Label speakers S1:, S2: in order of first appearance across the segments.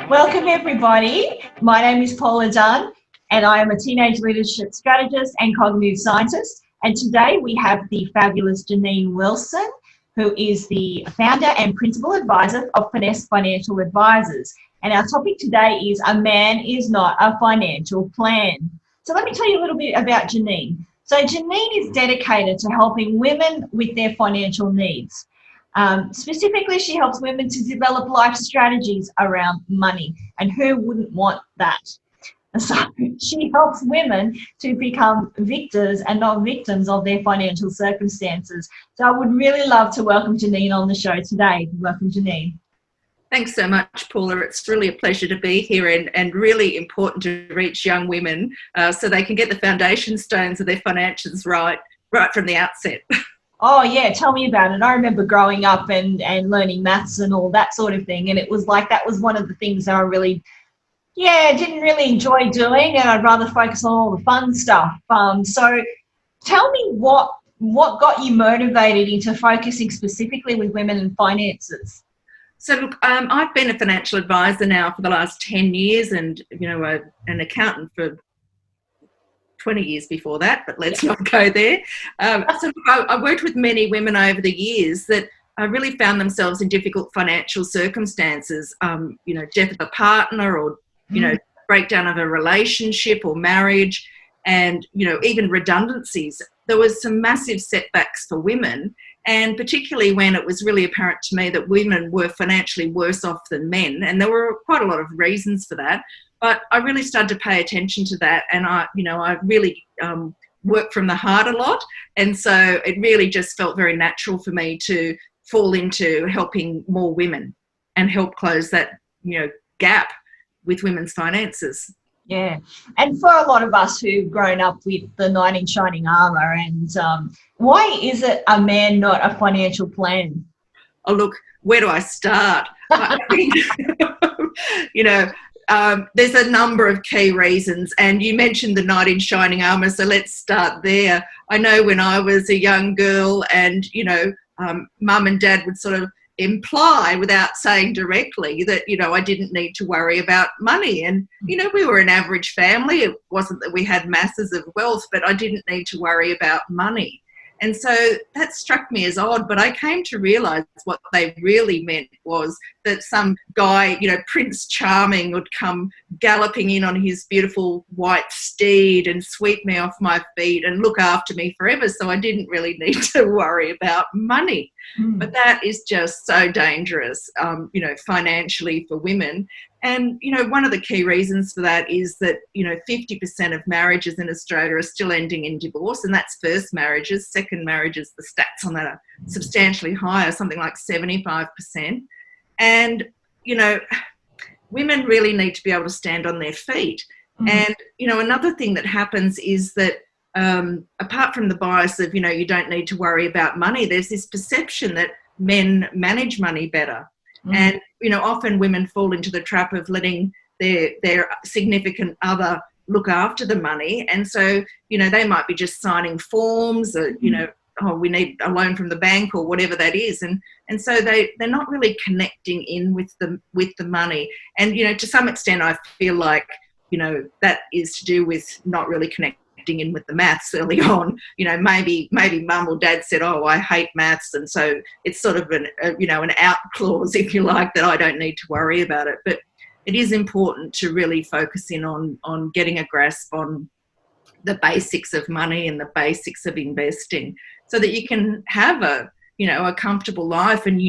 S1: Welcome everybody. My name is Paula Dunn and I am a teenage leadership strategist and cognitive scientist. And today we have the fabulous Genene Wilson, who is the founder and principal advisor of Finesse Financial Advisors. And our topic today is A Man is Not a Financial Plan. So let me tell you a little bit about Genene. So Genene is dedicated to helping women with their financial needs. Specifically, she helps women to develop life strategies around money, and who wouldn't want that? So she helps women to become victors and not victims of their financial circumstances. So I would really love to welcome Genene on the show today. Welcome, Genene.
S2: Thanks so much, Paula. It's really a pleasure to be here and really important to reach young women so they can get the foundation stones of their finances right from the outset.
S1: Oh, yeah, tell me about it. I remember growing up and learning maths and all that sort of thing, and it was like that was one of the things that I really, didn't really enjoy doing, and I'd rather focus on all the fun stuff. So tell me what got you motivated into focusing specifically with women and finances?
S2: So look, I've been a financial advisor now for the last 10 years and, an accountant for 20 years before that, but let's not go there. So I worked with many women over the years that really found themselves in difficult financial circumstances, death of a partner or, breakdown of a relationship or marriage and, even redundancies. There was some massive setbacks for women, and particularly when it was really apparent to me that women were financially worse off than men, and there were quite a lot of reasons for that. But I really started to pay attention to that, and I really work from the heart a lot, and so it really just felt very natural for me to fall into helping more women and help close that gap with women's finances.
S1: Yeah, and for a lot of us who've grown up with the knight in shining armour, and why is it a man not a financial plan?
S2: Oh, look, where do I start? I mean, there's a number of key reasons, and you mentioned the knight in shining armour, so let's start there. I know when I was a young girl and, mum and dad would sort of imply without saying directly that, I didn't need to worry about money. And, we were an average family. It wasn't that we had masses of wealth, but I didn't need to worry about money. And so that struck me as odd, but I came to realise what they really meant was that some guy, Prince Charming, would come galloping in on his beautiful white steed and sweep me off my feet and look after me forever, so I didn't really need to worry about money. But that is just so dangerous, financially for women. And, one of the key reasons for that is that, 50% of marriages in Australia are still ending in divorce, and that's first marriages. Second marriages, the stats on that are substantially higher, something like 75%. And, women really need to be able to stand on their feet. And, another thing that happens is that apart from the bias of, you don't need to worry about money, there's this perception that men manage money better. And, often women fall into the trap of letting their significant other look after the money. And so, they might be just signing forms or, we need a loan from the bank or whatever that is. And so they're not really connecting in with the money. And, to some extent, I feel like, that is to do with not really connecting in with the maths early on. Maybe mum or dad said, oh, I hate maths, and so it's sort of an out clause, if you like, that I don't need to worry about it. But it is important to really focus in on getting a grasp on the basics of money and the basics of investing, so that you can have a comfortable life, and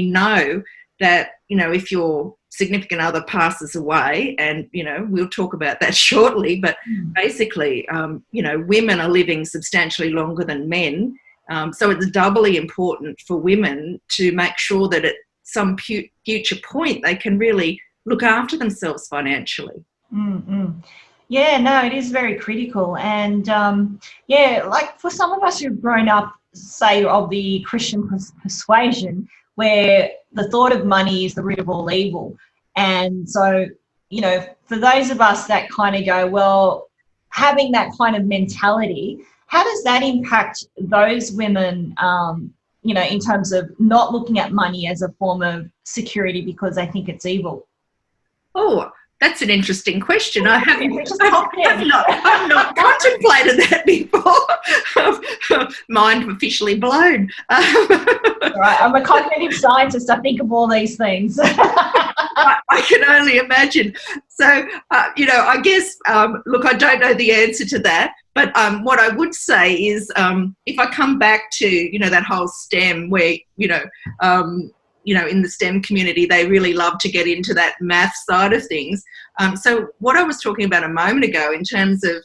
S2: that if your significant other passes away, and we'll talk about that shortly, but basically women are living substantially longer than men, so it's doubly important for women to make sure that at some future point they can really look after themselves financially.
S1: Yeah, no, it is very critical. And like for some of us who've grown up, say, of the Christian persuasion, where the thought of money is the root of all evil. And so, for those of us that kind of go, well, having that kind of mentality, how does that impact those women, in terms of not looking at money as a form of security because they think it's evil?
S2: Oh, That's an interesting question. I've
S1: I've
S2: not contemplated that before. Mind officially blown.
S1: Right, I'm a cognitive scientist. I think of all these things.
S2: I can only imagine. So, I guess, look, I don't know the answer to that, but what I would say is if I come back to, that whole STEM where, in the STEM community, they really love to get into that math side of things. So what I was talking about a moment ago in terms of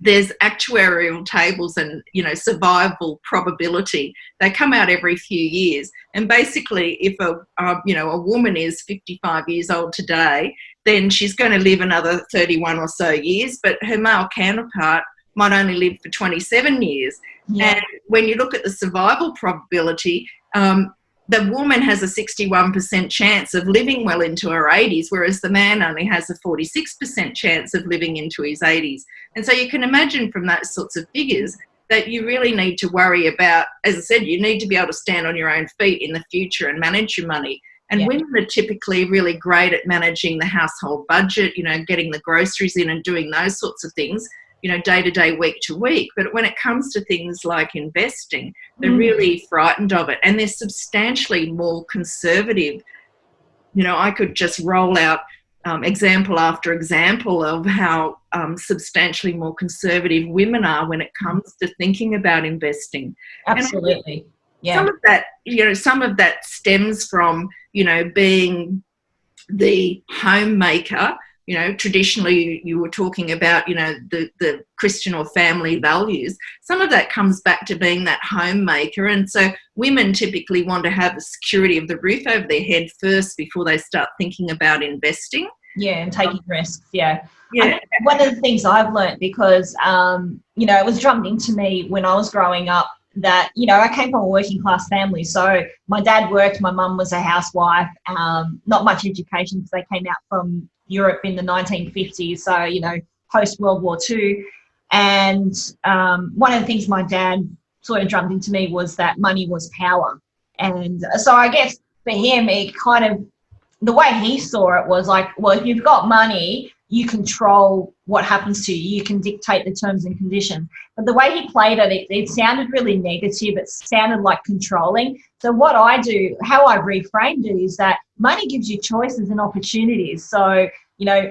S2: there's actuarial tables and, survival probability. They come out every few years. And basically, if a woman is 55 years old today, then she's going to live another 31 or so years, but her male counterpart might only live for 27 years. Yeah. And when you look at the survival probability, the woman has a 61% chance of living well into her 80s, whereas the man only has a 46% chance of living into his 80s. And so you can imagine from those sorts of figures that you really need to worry about, as I said, you need to be able to stand on your own feet in the future and manage your money. And women are typically really great at managing the household budget, getting the groceries in and doing those sorts of things, day to day, week to week. But when it comes to things like investing, they're really frightened of it. And they're substantially more conservative. I could just roll out example after example of how substantially more conservative women are when it comes to thinking about investing.
S1: Absolutely. Yeah.
S2: Some of that stems from, being the homemaker. Traditionally you were talking about, the Christian or family values. Some of that comes back to being that homemaker. And so women typically want to have the security of the roof over their head first before they start thinking about investing.
S1: Yeah, and taking risks, yeah. I think one of the things I've learned, because, it was drummed into me when I was growing up that, I came from a working class family. So my dad worked, my mum was a housewife, not much education because they came out from Europe in the 1950s, so, post World War II. And one of the things my dad sort of drummed into me was that money was power. And so I guess for him, it kind of, the way he saw it was like, well, if you've got money, you control what happens to you. You can dictate the terms and conditions. But the way he played it, it sounded really negative. It sounded like controlling. So what I do, how I reframed it is that money gives you choices and opportunities. So,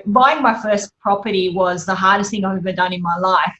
S1: buying my first property was the hardest thing I've ever done in my life,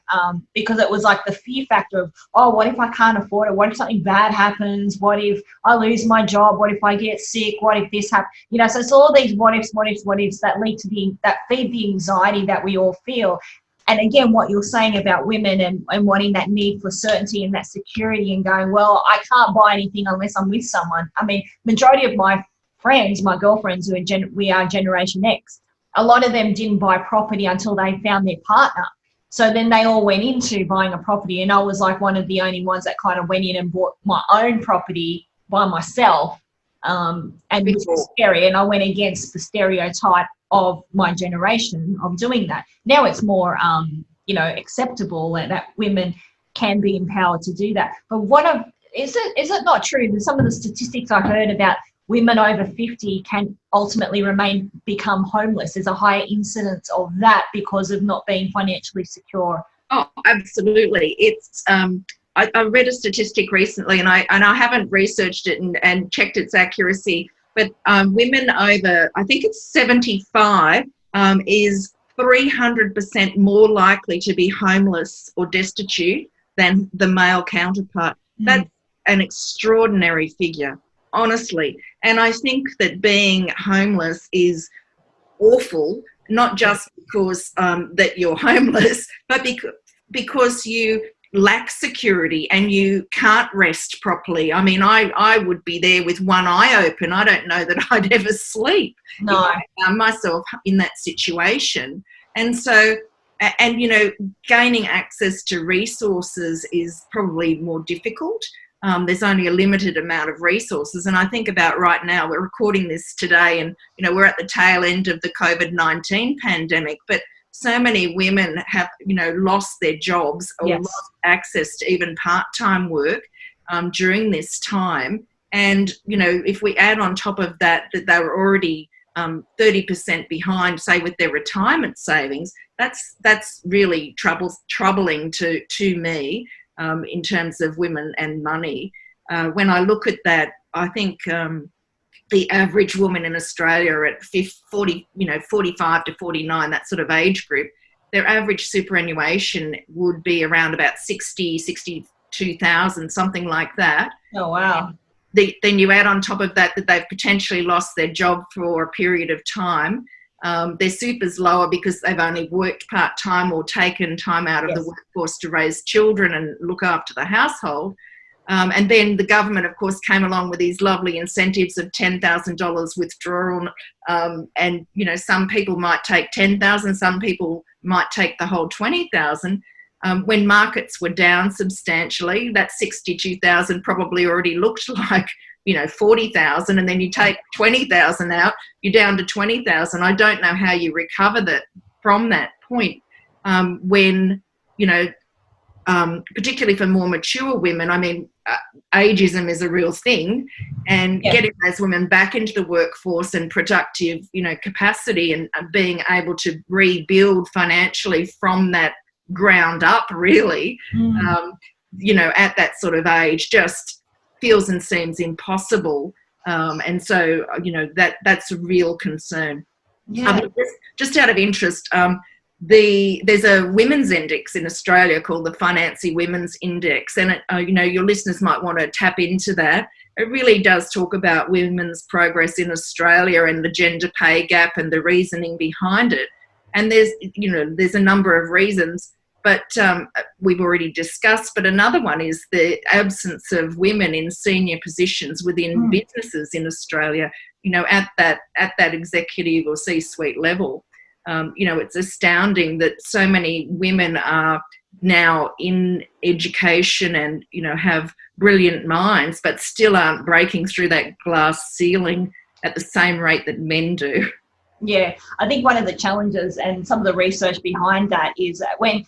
S1: because it was like the fear factor of, oh, what if I can't afford it? What if something bad happens? What if I lose my job? What if I get sick? What if this happens? So it's all these what ifs that lead to that feed the anxiety that we all feel. And again, what you're saying about women and wanting that need for certainty and that security and going, well, I can't buy anything unless I'm with someone. I mean, majority of my friends, my girlfriends we are Generation X, a lot of them didn't buy property until they found their partner. So then they all went into buying a property, and I was like one of the only ones that kind of went in and bought my own property by myself, and it was scary. And I went against the stereotype of my generation of doing that. Now it's more, acceptable that women can be empowered to do that. But is it not true that some of the statistics I heard about women over 50 can ultimately become homeless? There's a higher incidence of that because of not being financially secure.
S2: Oh, absolutely. It's I read a statistic recently, and I haven't researched it and checked its accuracy, but women over, I think it's 75, is 300% more likely to be homeless or destitute than the male counterpart. That's an extraordinary figure, honestly. And I think that being homeless is awful, not just because that you're homeless, but because you lack security and you can't rest properly. I mean, I would be there with one eye open. I don't know that I'd ever sleep if I found myself in that situation. And so, gaining access to resources is probably more difficult. There's only a limited amount of resources. And I think about right now, we're recording this today and, we're at the tail end of the COVID-19 pandemic, but so many women have, lost their jobs or lost access to even part-time work during this time. And, if we add on top of that they were already 30% behind, say, with their retirement savings, that's really troubling to me in terms of women and money. When I look at that, I think the average woman in Australia at 45 to 49, that sort of age group, their average superannuation would be around about 62,000, something like that.
S1: Oh, wow.
S2: Then you add on top of that they've potentially lost their job for a period of time. Their super's lower because they've only worked part-time or taken time out of the workforce to raise children and look after the household. And then the government, of course, came along with these lovely incentives of $10,000 withdrawal. And, some people might take 10,000, some people might take the whole 20,000. When markets were down substantially, that 62,000 probably already looked like, 40,000, and then you take 20,000 out, you're down to 20,000. I don't know how you recover that from that point when, particularly for more mature women. I mean, ageism is a real thing, and getting those women back into the workforce and productive, capacity and being able to rebuild financially from that ground up, really, at that sort of age, just feels and seems impossible. And so, that's a real concern. Just out of interest, there's a women's index in Australia called the Finesse Women's Index, and your listeners might want to tap into that. It really does talk about women's progress in Australia and the gender pay gap and the reasoning behind it. And there's a number of reasons, but we've already discussed. But another one is the absence of women in senior positions within businesses in Australia. At that executive or C-suite level. It's astounding that so many women are now in education and, have brilliant minds, but still aren't breaking through that glass ceiling at the same rate that men do.
S1: Yeah, I think one of the challenges and some of the research behind that is that when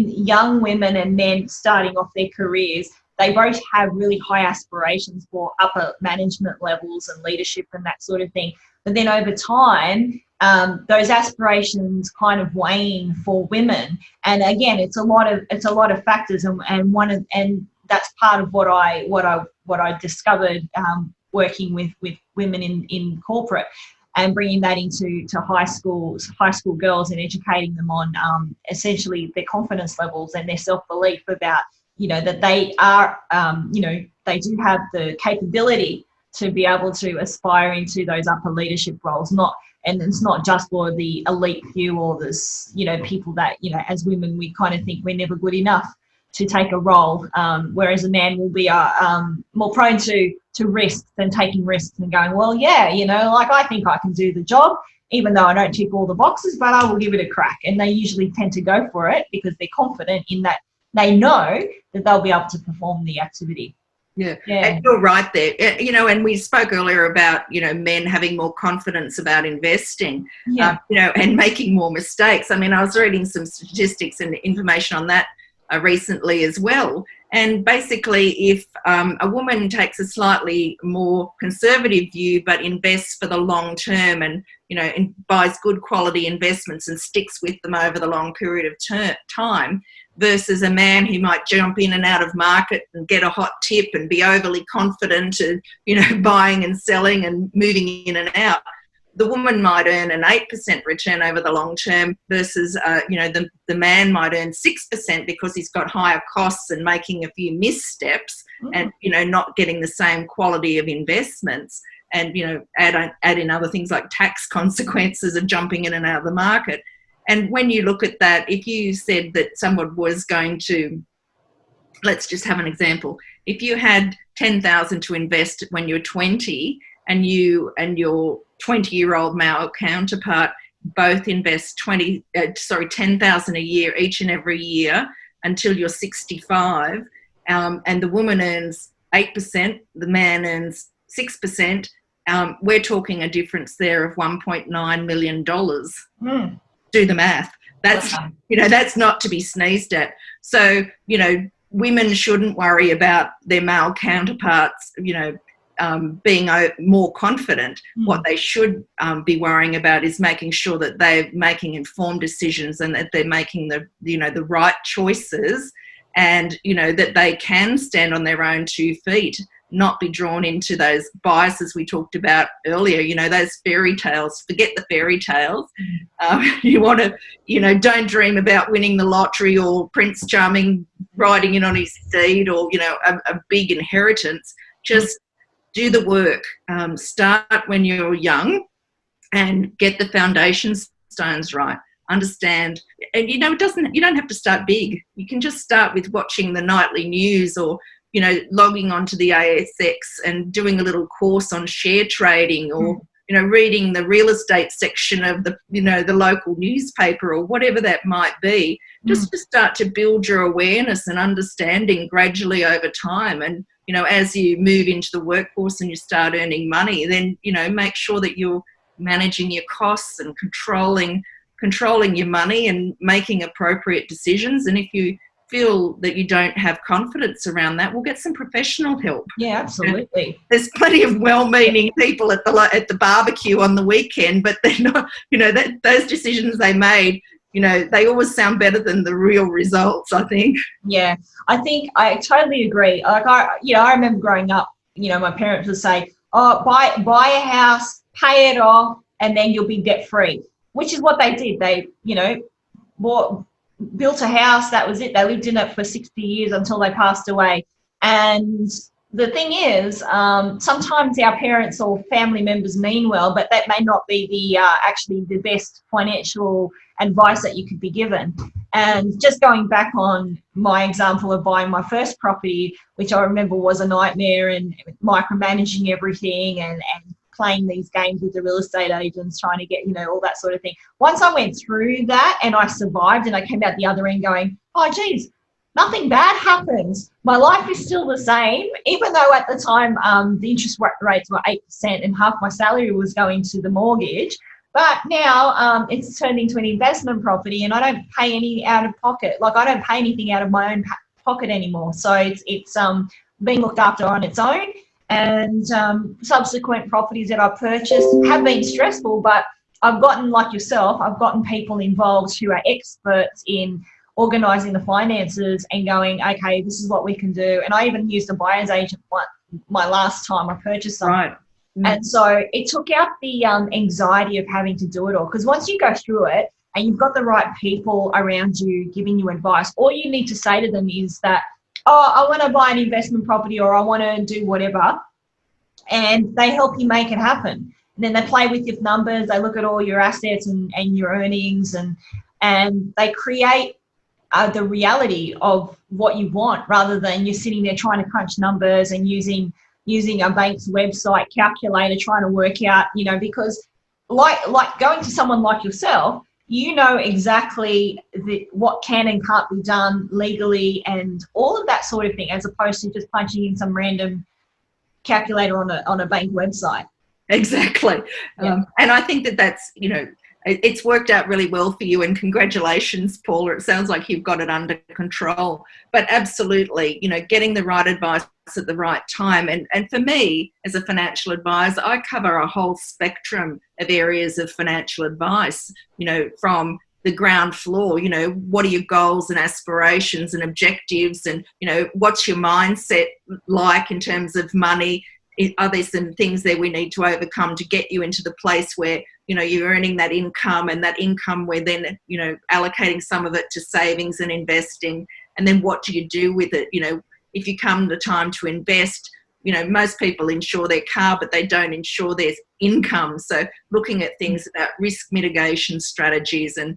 S1: young women and men starting off their careers, they both have really high aspirations for upper management levels and leadership and that sort of thing. But then over time, those aspirations kind of wane for women. And again, it's a lot of factors, and that's part of what I discovered working with women in corporate and bringing that into high school girls and educating them on essentially their confidence levels and their self-belief about, that they are, they do have the capability to be able to aspire into those upper leadership roles, and it's not just for the elite few or this, people that, as women, we kind of think we're never good enough to take a role, whereas a man will be more prone to risks and taking risks and going, well, I think I can do the job, even though I don't tick all the boxes, but I will give it a crack. And they usually tend to go for it because they're confident in that they know that they'll be able to perform the activity.
S2: Yeah. And you're right there. And we spoke earlier about, men having more confidence about investing, and making more mistakes. I mean, I was reading some statistics and information on that recently as well. And basically, if a woman takes a slightly more conservative view but invests for the long term and, and buys good quality investments and sticks with them over the long period of time, versus a man who might jump in and out of market and get a hot tip and be overly confident and, buying and selling and moving in and out, the woman might earn an 8% return over the long term versus, the man might earn 6% because he's got higher costs and making a few missteps and, not getting the same quality of investments. And, add in other things like tax consequences of jumping in and out of the market. And when you look at that, if you said that someone was going to, let's just have an example. If you had 10,000 to invest when you're 20 and you and your 20-year-old male counterpart both invest 10,000 a year each and every year until you're 65, and the woman earns 8%, the man earns 6%, we're talking a difference there of $1.9 million. Do the math. That's, that's not to be sneezed at. So, women shouldn't worry about their male counterparts, being more confident. What they should be worrying about is making sure that they're making informed decisions and that they're making the right choices, and that they can stand on their own 2 feet, not be drawn into those biases we talked about earlier, those fairy tales. Forget the fairy tales. You want to, don't dream about winning the lottery or Prince Charming riding in on his steed or, a big inheritance. Just do the work. Start when you're young and get the foundation stones right. Understand, and you don't have to start big. You can just start with watching the nightly news, or logging onto the ASX and doing a little course on share trading, or reading the real estate section of the the local newspaper, or whatever that might be, just to start to build your awareness and understanding gradually over time. And as you move into the workforce and you start earning money, then make sure that you're managing your costs and controlling your money and making appropriate decisions. And if you feel that you don't have confidence around that, we'll get some professional help.
S1: Yeah, absolutely.
S2: There's plenty of well-meaning people at the barbecue on the weekend, but they're not, those decisions they made, they always sound better than the real results, I think.
S1: Yeah, I think I totally agree. Like I remember growing up, my parents would say, "Oh, buy a house, pay it off, and then you'll be debt free," which is what they did. They, built a house. That was it. They lived in it for 60 years until they passed away. And the thing is, sometimes our parents or family members mean well, but that may not be the actually the best financial advice that you could be given. And just going back on my example of buying my first property, which I remember was a nightmare, and micromanaging everything and playing these games with the real estate agents, trying to get, all that sort of thing. Once I went through that and I survived, and I came out the other end going, oh, geez, nothing bad happens. My life is still the same, even though at the time the interest rates were 8% and half my salary was going to the mortgage. But now it's turned into an investment property, and I don't pay any out of pocket. Like, I don't pay anything out of my own pocket anymore. So it's being looked after on its own. And subsequent properties that I've purchased have been stressful, but I've gotten, like yourself, I've gotten people involved who are experts in organising the finances and going, okay, this is what we can do. And I even used a buyer's agent my last time I purchased something.
S2: Right.
S1: And so it took out the anxiety of having to do it all. Because once you go through it and you've got the right people around you giving you advice, all you need to say to them is that, oh, I want to buy an investment property, or I want to do whatever, and they help you make it happen. And then they play with your numbers, they look at all your assets and your earnings, and they create the reality of what you want, rather than you're sitting there trying to crunch numbers and using a bank's website calculator trying to work out, because like going to someone like yourself, exactly what can and can't be done legally and all of that sort of thing, as opposed to just punching in some random calculator on a bank website.
S2: Exactly.
S1: Yeah.
S2: And I think that's, it's worked out really well for you, and congratulations, Paula. It sounds like you've got it under control. But absolutely, getting the right advice at the right time. And for me, as a financial advisor, I cover a whole spectrum of areas of financial advice, from the ground floor, what are your goals and aspirations and objectives, and, what's your mindset like in terms of money? Are there some things that we need to overcome to get you into the place where, you're earning that income, and that income we're then, allocating some of it to savings and investing? And then what do you do with it? If you come the time to invest, most people insure their car, but they don't insure their income. So looking at things about risk mitigation strategies, and,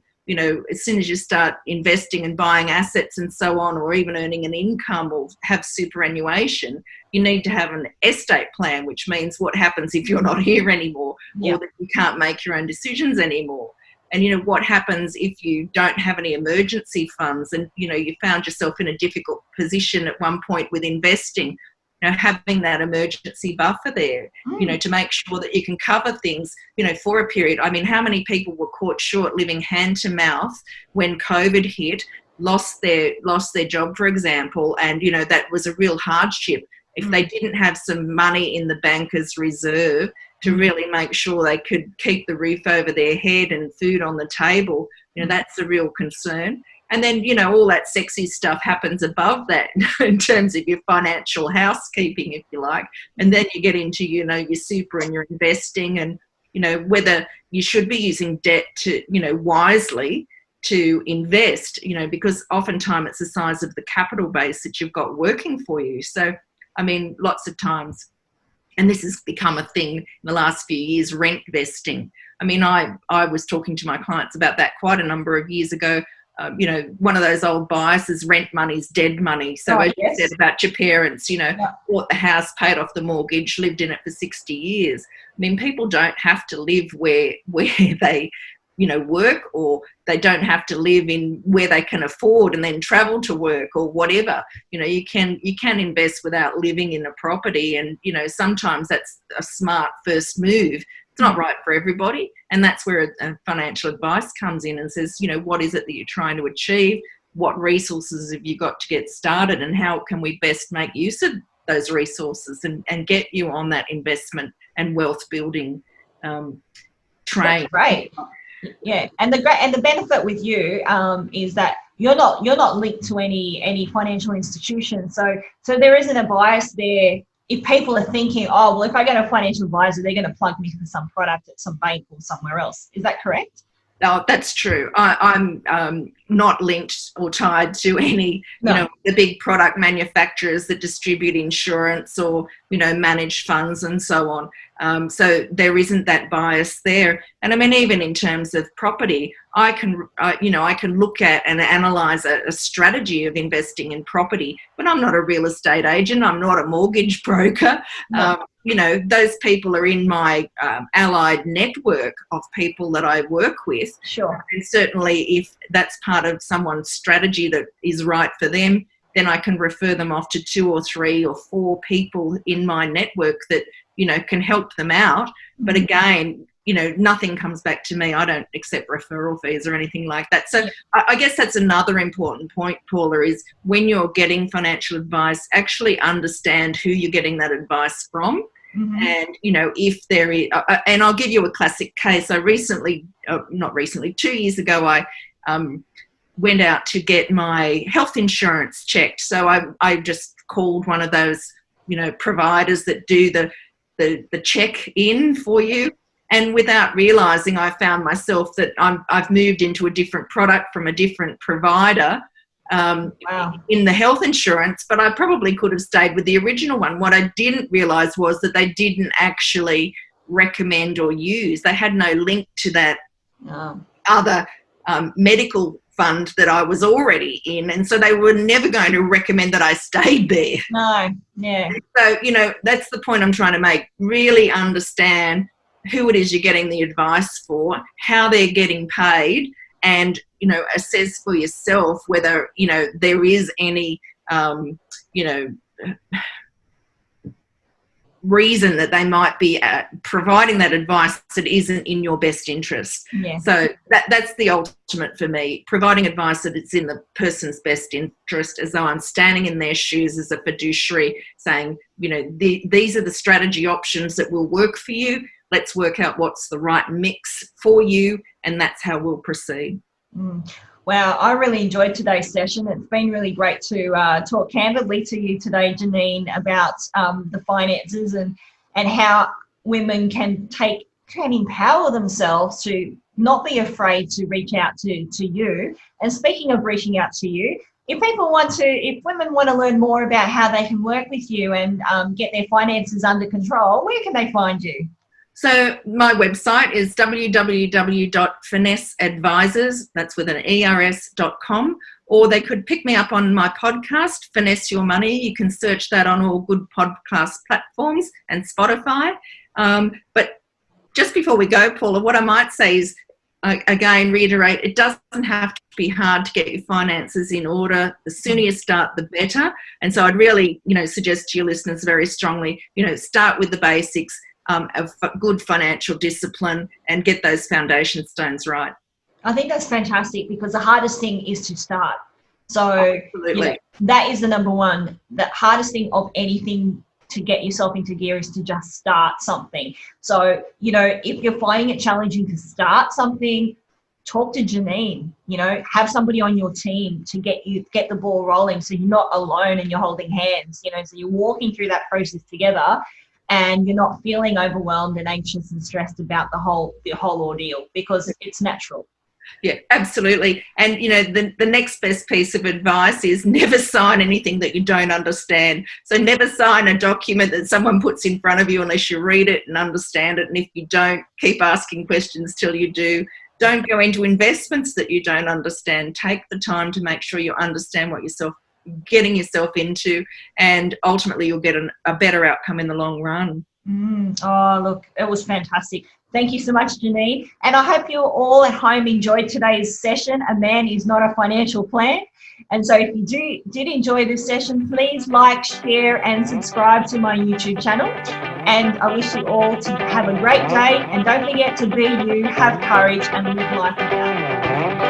S2: as soon as you start investing and buying assets and so on, or even earning an income or have superannuation, you need to have an estate plan, which means what happens if you're not here anymore, or that you can't make your own decisions anymore. And, what happens if you don't have any emergency funds, and, you found yourself in a difficult position at one point with investing, having that emergency buffer there, to make sure that you can cover things, for a period. I mean, how many people were caught short living hand to mouth when COVID hit, lost their job, for example, and, that was a real hardship. if they didn't have some money in the banker's reserve to really make sure they could keep the roof over their head and food on the table, that's a real concern. And then, all that sexy stuff happens above that in terms of your financial housekeeping, if you like. And then you get into, your super and your investing and, whether you should be using debt to, wisely to invest, because oftentimes it's the size of the capital base that you've got working for you. So, I mean, lots of times, and this has become a thing in the last few years, rent vesting. I mean, I was talking to my clients about that quite a number of years ago. One of those old biases, rent money's dead money. So as you said about your parents, bought the house, paid off the mortgage, lived in it for 60 years. I mean, people don't have to live where they, work, or they don't have to live in where they can afford and then travel to work or whatever. You can invest without living in a property, and, sometimes that's a smart first move. It's not right for everybody, and that's where financial advice comes in and says, what is it that you're trying to achieve? What resources have you got to get started, and how can we best make use of those resources and get you on that investment and wealth building train?
S1: That's great. Yeah, and the benefit with you is that you're not linked to any financial institution, so there isn't a bias there. If people are thinking, oh, well, if I get a financial advisor, they're going to plug me for some product at some bank or somewhere else. Is that correct?
S2: No, that's true. I'm not linked or tied to any, the big product manufacturers that distribute insurance or, manage funds and so on. So there isn't that bias there. And I mean, even in terms of property, I can look at and analyse a strategy of investing in property, but I'm not a real estate agent. I'm not a mortgage broker. No. Those people are in my allied network of people that I work with.
S1: Sure.
S2: And certainly if that's part of someone's strategy that is right for them, then I can refer them off to 2 or 3 or 4 people in my network that, can help them out. But again, nothing comes back to me. I don't accept referral fees or anything like that. So I guess that's another important point, Paula, is when you're getting financial advice, actually understand who you're getting that advice from. Mm-hmm. And, if there is, and I'll give you a classic case. I not recently, 2 years ago, I went out to get my health insurance checked. So I just called one of those, providers that do the check-in for you. And without realising, I found myself that I've moved into a different product from a different provider in the health insurance, but I probably could have stayed with the original one. What I didn't realise was that they didn't actually recommend or use. They had no link to that other medical fund that I was already in, and so they were never going to recommend that I stayed there.
S1: No, yeah.
S2: So, that's the point I'm trying to make. Really understand who it is you're getting the advice for, how they're getting paid, and, assess for yourself whether, there is any, reason that they might be providing that advice that isn't in your best interest.
S1: Yeah.
S2: So that's the ultimate for me, providing advice that it's in the person's best interest, as though I'm standing in their shoes as a fiduciary saying, these are the strategy options that will work for you. Let's work out what's the right mix for you, and that's how we'll proceed.
S1: Wow, I really enjoyed today's session. It's been really great to talk candidly to you today, Genene, about the finances and how women can empower themselves to not be afraid to reach out to you. And speaking of reaching out to you, if women want to learn more about how they can work with you and get their finances under control, where can they find you?
S2: So my website is www.finesseadvisors, that's with an ERS.com, or they could pick me up on my podcast, Finesse Your Money. You can search that on all good podcast platforms and Spotify. But just before we go, Paula, what I might say is, again, reiterate, it doesn't have to be hard to get your finances in order. The sooner you start, the better. And so I'd really, suggest to your listeners very strongly, start with the basics, of good financial discipline and get those foundation stones right.
S1: I think that's fantastic, because the hardest thing is to start. So,
S2: absolutely.
S1: That is the number one. The hardest thing of anything to get yourself into gear is to just start something. So, you know, if you're finding it challenging to start something, talk to Genene, you know, have somebody on your team to get the ball rolling, so you're not alone and you're holding hands, you know, so you're walking through that process together and you're not feeling overwhelmed and anxious and stressed about the whole ordeal, because it's natural.
S2: Yeah, absolutely. And, you know, the next best piece of advice is never sign anything that you don't understand. So never sign a document that someone puts in front of you unless you read it and understand it. And if you don't, keep asking questions till you do. Don't go into investments that you don't understand. Take the time to make sure you understand what you're getting yourself into, and ultimately you'll get a better outcome in the long run.
S1: Oh, look, it was fantastic. Thank you so much, Genene. And I hope you all at home enjoyed today's session. A man is not a financial plan. And so if you did enjoy this session, please like, share, and subscribe to my YouTube channel. And I wish you all to have a great day. And don't forget to be you, have courage, and live life without.